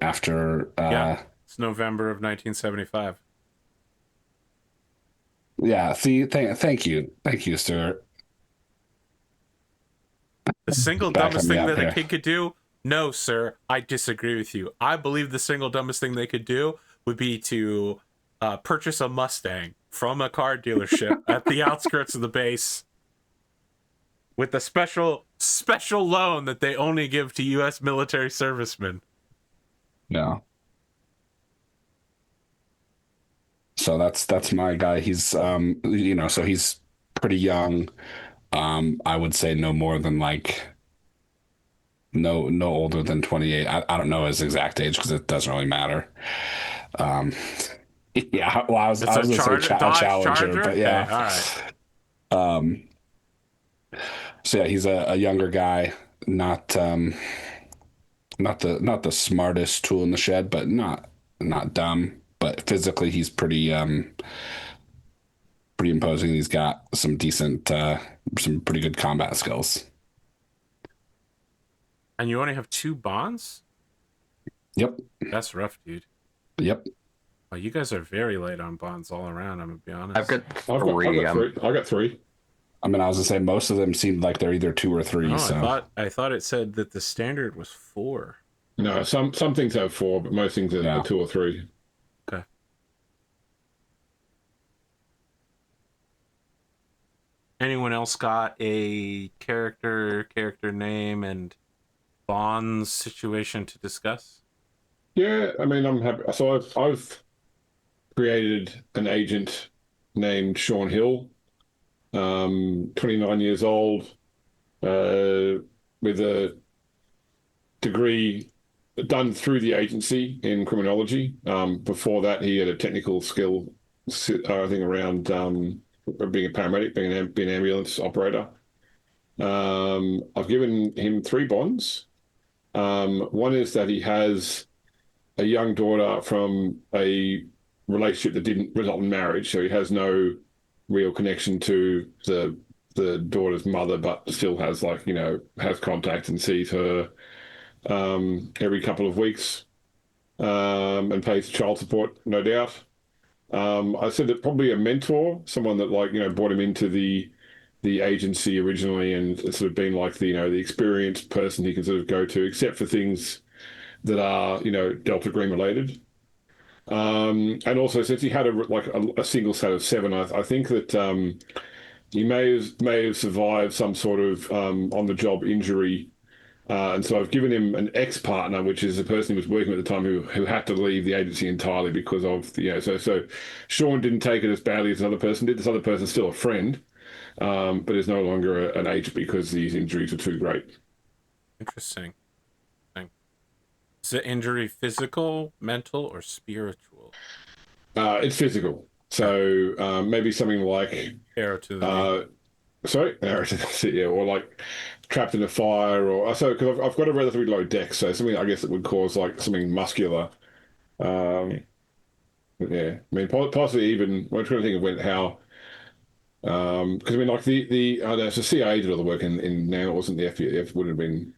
Yeah, it's November of 1975. Yeah. See, thank you, Stuart. The single Backing dumbest me thing up that a here. kid could do? No, sir. I disagree with you. I believe the single dumbest thing they could do would be to purchase a Mustang from a car dealership at the outskirts of the base with a special loan that they only give to U.S. military servicemen. Yeah. So that's my guy. He's so he's pretty young. I would say no more than like no older than 28. I don't know his exact age because it doesn't really matter. Um, yeah, well, It's I a was gonna say Dodge Challenger, Charger? but Okay, yeah. all right. Um, so yeah, he's a younger guy, not not the smartest tool in the shed, but not dumb. But physically, he's pretty imposing. He's got some decent, some pretty good combat skills. And you only have 2 bonds? Yep, That's rough, dude. yep. Oh, you guys are very light on bonds all around, I'm going to be honest. I've got I've three. got three. I got three. I mean, I was gonna say most of them seemed like they're either 2 or 3. Oh, So I thought it said that the standard was 4. No, some things have 4, but most things are Yeah. 2 or 3. Okay. Anyone else got a character name, and bonds situation to discuss? Yeah, I mean, I'm happy. So I've created an agent named Sean Hill, 29 years old, with a degree done through the agency in criminology. Before that, he had a technical skill, I think, around being a paramedic, being an ambulance operator. I've given him 3 bonds. One is that he has a young daughter from a relationship that didn't result in marriage, so he has no real connection to the daughter's mother, but still has has contact and sees her every couple of weeks, and pays child support, no doubt. I said that probably a mentor, someone that brought him into the agency originally, and sort of been like the experienced person he can sort of go to, except for things that are Delta Green related. And also, since he had a single set of 7, I think that he may have survived some sort of on the job injury. And so I've given him an ex-partner, which is the person he was working with at the time who had to leave the agency entirely because of so Sean didn't take it as badly as another person did. This other person's still a friend, but is no longer an agent because these injuries are too great. Interesting. Is the injury physical, mental, or spiritual? It's physical. So maybe something like Arrow to the knee. sorry, yeah, or like trapped in a fire, or so because I've got a relatively low dex, so something I guess that would cause like something muscular. But yeah, I mean possibly even I'm trying to think of how Because I mean, like the CIA did all the work in now. It wasn't the FBI. It would have been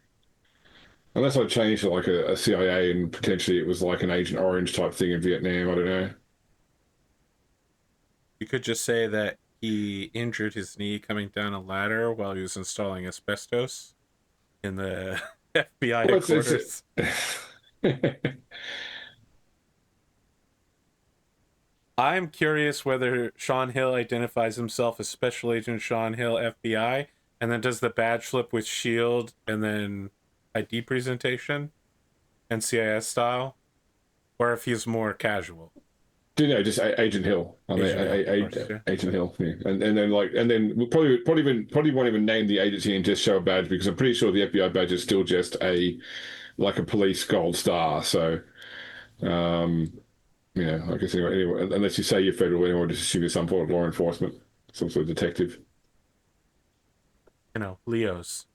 unless I changed to like a CIA and potentially it was like an Agent Orange type thing in Vietnam. I don't know. You could just say that he injured his knee coming down a ladder while he was installing asbestos in the FBI Well, headquarters. I'm curious whether Sean Hill identifies himself as Special Agent Sean Hill, FBI, and then does the badge flip with Shield and then ID presentation, NCIS style, or if he's more casual. Do you know just Agent Hill? I mean, Agent Hill, of course, yeah. Agent Hill, yeah. And then we'll probably won't even name the agency and just show a badge because I'm pretty sure the FBI badge is still just a police gold star. So, I guess anyway, unless you say you're federal, anyone just assume you're some sort of law enforcement, some sort of detective. You know, Leos.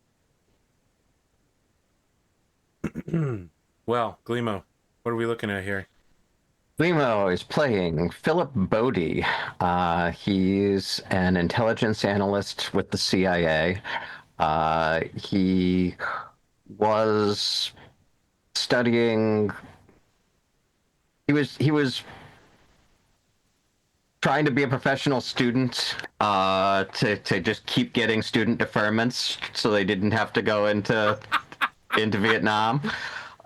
Well, Glimo, what are we looking at here? Limo is playing Philip Bodie. He's an intelligence analyst with the CIA. He was studying. He was trying to be a professional student to just keep getting student deferments so they didn't have to go into Vietnam.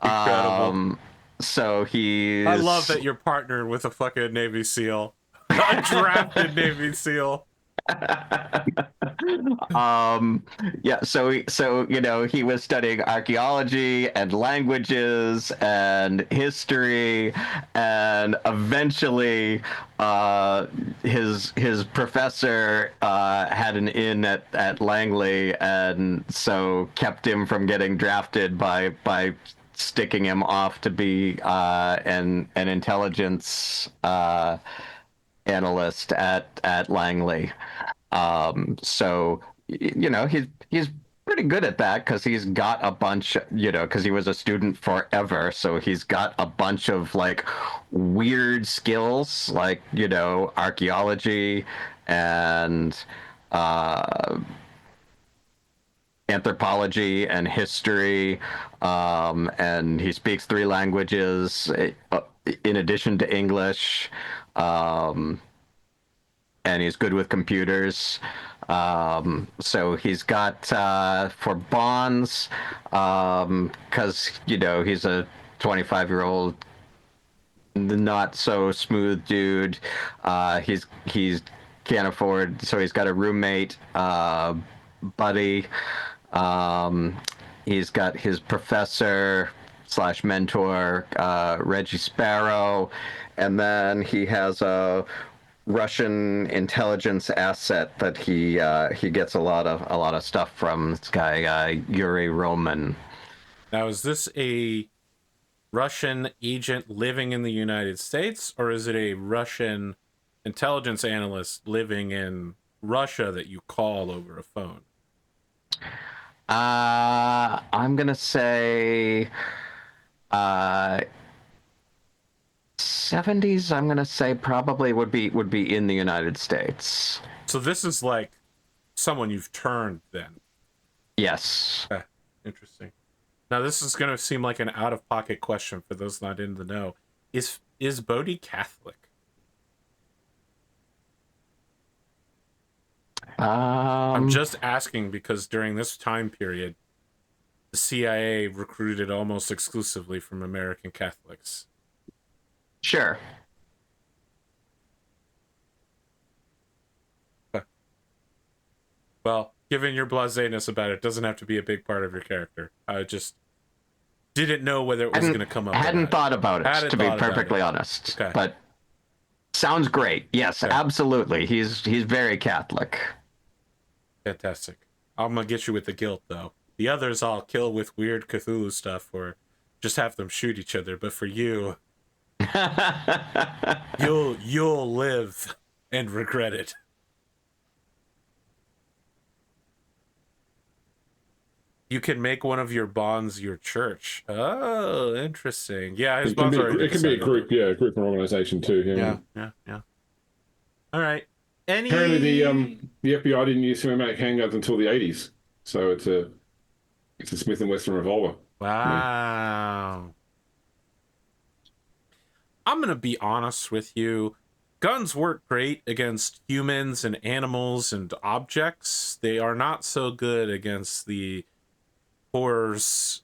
Incredible. So he's. I love that you're partnered with a fucking Navy SEAL, a drafted Navy SEAL. Yeah, so he was studying archaeology and languages and history, and eventually his professor had an in at Langley, and so kept him from getting drafted by sticking him off to be an intelligence analyst at Langley. So he's pretty good at that because he's got a bunch, because he was a student forever. So he's got a bunch of like weird skills, like archaeology and anthropology and history, and he speaks 3 languages in addition to English. And he's good with computers. So he's got for bonds, because he's a 25-year-old, not so smooth dude. He's can't afford, so he's got a roommate, buddy. He's got his professor / mentor, Reggie Sparrow, and then he has a Russian intelligence asset that he gets a lot of stuff from. This guy Yuri Roman. Now, is this a Russian agent living in the United States, or is it a Russian intelligence analyst living in Russia that you call over a phone? I'm gonna say 70s. I'm gonna say probably would be in the United States. So this is like someone you've turned then. Yes. Interesting. Now this is gonna seem like an out-of-pocket question for those not in the know. Is Bodhi Catholic? I'm just asking because during this time period, the CIA recruited almost exclusively from American Catholics. Sure. Well, given your blaseness about it, doesn't have to be a big part of your character. I just didn't know whether it was going to come up. Hadn't thought about it, to be perfectly honest. Okay. But sounds great. Yes, okay. Absolutely. He's very Catholic. Fantastic. I'm going to get you with the guilt, though. The others I'll kill with weird Cthulhu stuff or just have them shoot each other. But for you, you'll live and regret it. You can make one of your bonds your church. Oh, interesting. Yeah, his bonds are. It can be a group, yeah, a group or organization too. Yeah. All right. Any? Apparently, the FBI didn't use semi-automatic handguns until the 80s, so it's a Smith and Wesson revolver. Wow. I'm gonna be honest with you. Guns work great against humans and animals and objects. They are not so good against the horrors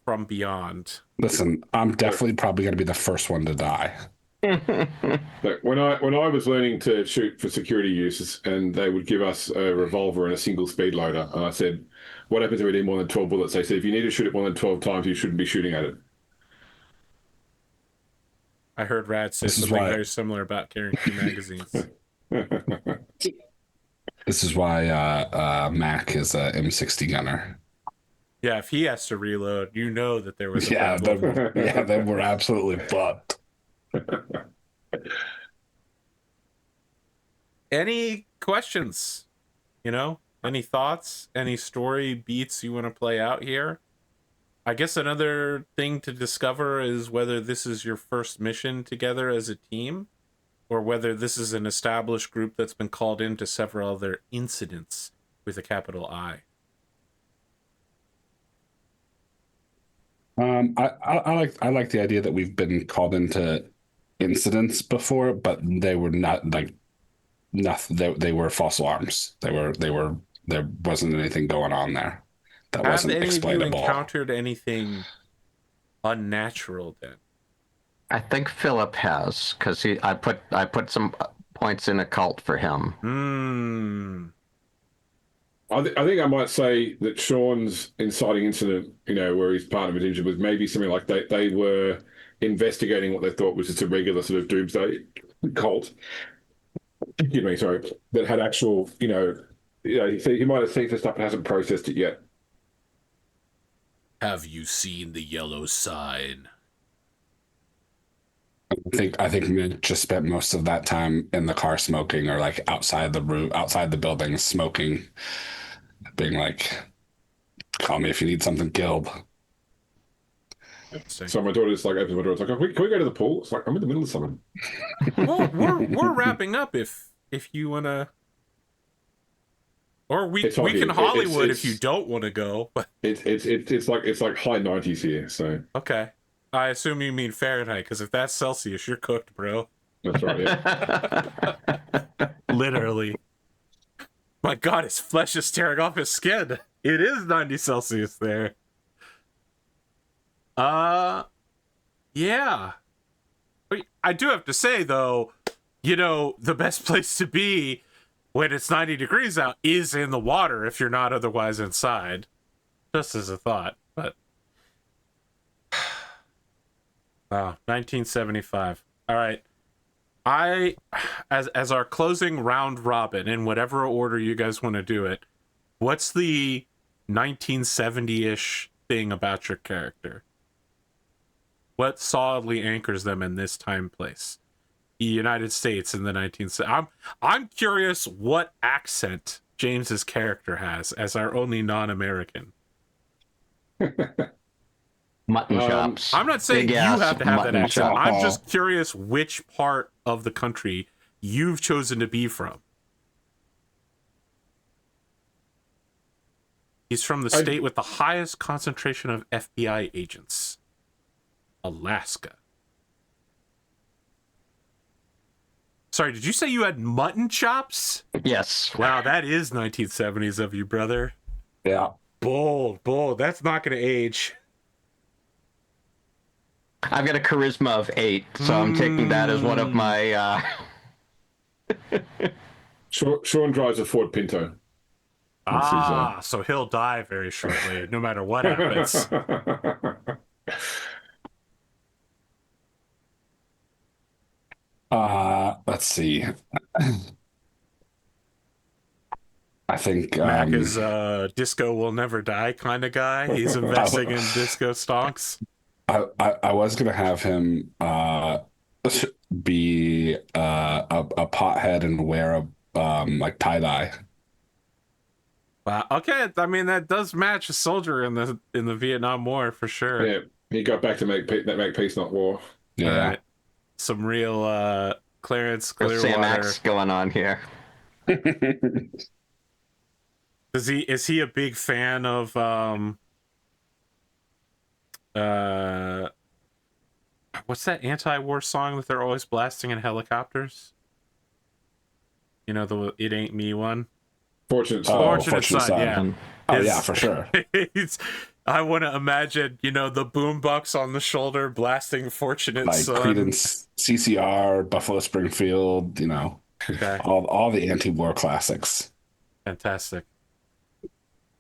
from beyond. Listen, I'm definitely probably going to be the first one to die. But when I was learning to shoot for security uses, and they would give us a revolver and a single speed loader, and I said, "What happens if we need more than 12 bullets?" They said, "If you need to shoot it more than 12 times, you shouldn't be shooting at it." I heard Rad say This is something why- very similar about carrying 2 magazines. This is why Mac is a M60 gunner. Yeah, if he has to reload, you know that there was a Yeah, problem. then we're absolutely fucked. Any questions? You know, any thoughts? Any story beats you want to play out here? I guess another thing to discover is whether this is your first mission together as a team, or whether this is an established group that's been called into several other incidents with a capital I. I like the idea that we've been called into incidents before, but they were not like nothing. They were false alarms. There wasn't anything going on there that Have wasn't any of you explainable. encountered anything unnatural then? I think Philip has, because I put some points in occult for him. I think I might say that Sean's inciting incident, where his partner was injured, was maybe something like they were investigating what they thought was just a regular sort of doomsday cult. Excuse me, sorry, that had actual, he might have seen the stuff and hasn't processed it yet. Have you seen the yellow sign? I think Mint just spent most of that time in the car smoking, or like outside the building smoking, being like, "Call me if you need something killed." So my daughter's like, opens my door, it's like, can we go to the pool? It's like, I'm in the middle of something. Well, we're wrapping up if you wanna, or we can Hollywood if you don't want to go. But it's like high 90s here, so okay. I assume you mean Fahrenheit, because if that's Celsius, you're cooked, bro. that's right. Yeah. Literally. My God, his flesh is tearing off his skin. It is 90 Celsius there. Yeah. I do have to say, though, the best place to be when it's 90 degrees out is in the water if you're not otherwise inside. Just as a thought, but... Wow, 1975. All right. As our closing round robin, in whatever order you guys want to do it, what's the 1970-ish thing about your character? What solidly anchors them in this time place? The United States in the 1970s. I'm curious what accent James's character has as our only non-American. Mutton chops. I'm not saying Big you ass have to have that mutton accent. chop. I'm just curious which part of the country you've chosen to be from. He's from the state with the highest concentration of FBI agents. Alaska. Sorry, did you say you had mutton chops? Yes. Wow, that is 1970s of you, brother. Yeah. Bold. That's not going to age. I've got a charisma of 8, so I'm taking that as one of my... Sean drives a Ford Pinto. So he'll die very shortly, no matter what happens. Let's see. I think Mac is disco will never die kind of guy. He's investing in disco stonks. I was gonna have him be a pothead and wear a like tie-dye. Wow. Okay, I mean that does match a soldier in the Vietnam War for sure. Yeah, he got back to make peace, not war. Yeah. Right. Some real Clarence Sam Clearwater. X going on here. Is he a big fan of what's that anti-war song that they're always blasting in helicopters? You know, the "It Ain't Me" one. Fortunate Son. Fortunate Son, yeah. Oh yeah, for sure. I want to imagine, you know, the boombox on the shoulder blasting "Fortunate Like Son." Creedence, CCR, Buffalo Springfield, you know, Okay. all the anti-war classics. Fantastic.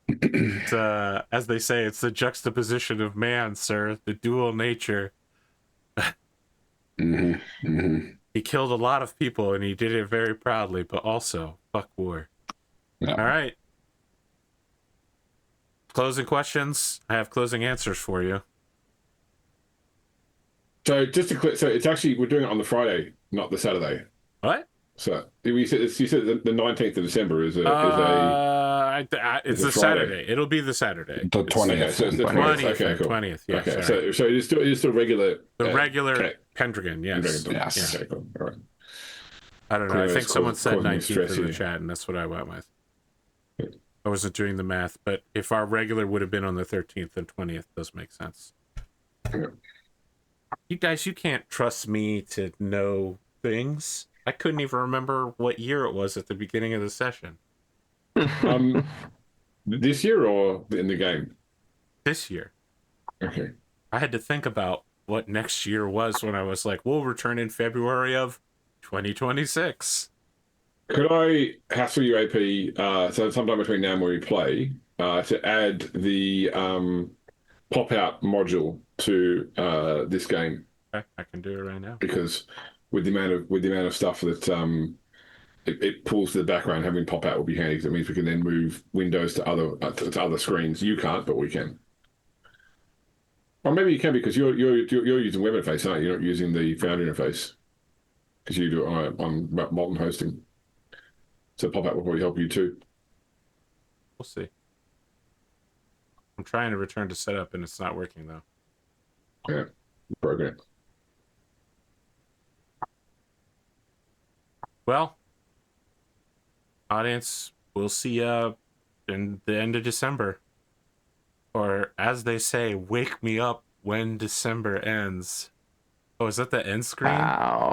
It's, as they say, it's the juxtaposition of man, sir, the dual nature. He killed a lot of people and he did it very proudly, but also, fuck war. Yeah. All right. Closing questions. I have closing answers for you. So just to clear, so it's actually we're doing it on the Friday, not the Saturday. What? So you said the 19th of December is a it's a a Friday. Saturday. It'll be the Saturday. The 20th. Okay, so it's the 20th. 20th. Okay, cool. 20th. Yeah. Okay, Sorry. so it is still regular. The regular okay. Pendragon. Yes. Yes. Okay, cool. All right. I don't know. I think someone said causing me 19th stress in the here. chat, and that's what I went with. I wasn't doing the math, but if our regular would have been on the 13th, then 20th does make sense. Yeah. You guys, you can't trust me to know things. I couldn't even remember what year it was at the beginning of the session. This year or in the game? This year. Okay. I had to think about what next year was when I was like, we'll return in February of 2026. Could I hassle you, AP, so sometime between now and when we play, to add the pop-out module to this game? Okay, I can do it right now. Because with the amount of stuff that it pulls to the background, having pop-out will be handy because it means we can then move windows to other screens. You can't, but we can. Or maybe you can because you're using web interface, aren't you? You're not using the Foundry interface because you do it on Molten hosting. So pop-out will probably help you too. We'll see. I'm trying to return to setup and it's not working though. Yeah, program. Well, audience, we'll see you in the end of December. Or as they say, wake me up when December ends. Oh, is that the end screen? Wow.